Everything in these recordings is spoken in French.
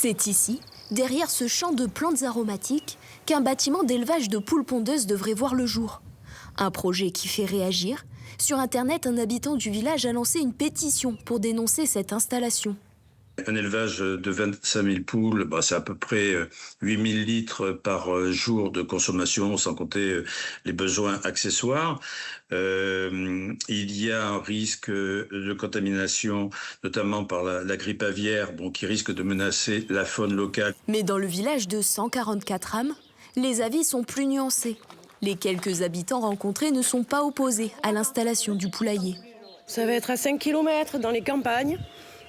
C'est ici, derrière ce champ de plantes aromatiques, qu'un bâtiment d'élevage de poules pondeuses devrait voir le jour. Un projet qui fait réagir. Sur Internet, un habitant du village a lancé une pétition pour dénoncer cette installation. Un élevage de 25 000 poules, c'est à peu près 8 000 litres par jour de consommation, sans compter les besoins accessoires. Il y a un risque de contamination, notamment par la grippe aviaire, qui risque de menacer la faune locale. Mais dans le village de 144 âmes, les avis sont plus nuancés. Les quelques habitants rencontrés ne sont pas opposés à l'installation du poulailler. Ça va être à 5 km dans les campagnes.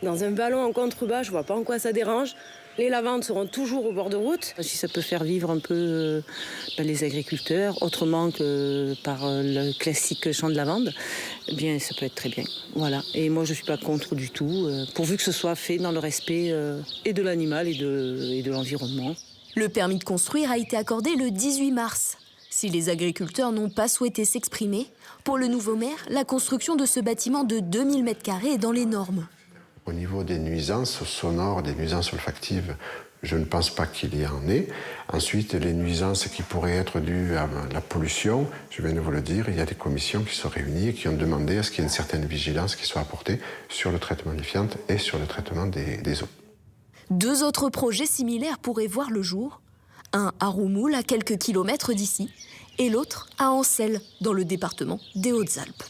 Dans un vallon en contrebas, je vois pas en quoi ça dérange. Les lavandes seront toujours au bord de route. Si ça peut faire vivre un peu les agriculteurs, autrement que par le classique champ de lavande, eh bien ça peut être très bien. Voilà. Et moi je suis pas contre du tout, pourvu que ce soit fait dans le respect et de l'animal et de l'environnement. Le permis de construire a été accordé le 18 mars. Si les agriculteurs n'ont pas souhaité s'exprimer, pour le nouveau maire, la construction de ce bâtiment de 2000 m² est dans les normes. Au niveau des nuisances sonores, des nuisances olfactives, je ne pense pas qu'il y en ait. Ensuite, les nuisances qui pourraient être dues à la pollution, je viens de vous le dire, il y a des commissions qui sont réunies et qui ont demandé à ce qu'il y ait une certaine vigilance qui soit apportée sur le traitement des fientes et sur le traitement des eaux. 2 autres projets similaires pourraient voir le jour. Un à Roumoul, à quelques kilomètres d'ici, et l'autre à Ancelles, dans le département des Hautes-Alpes.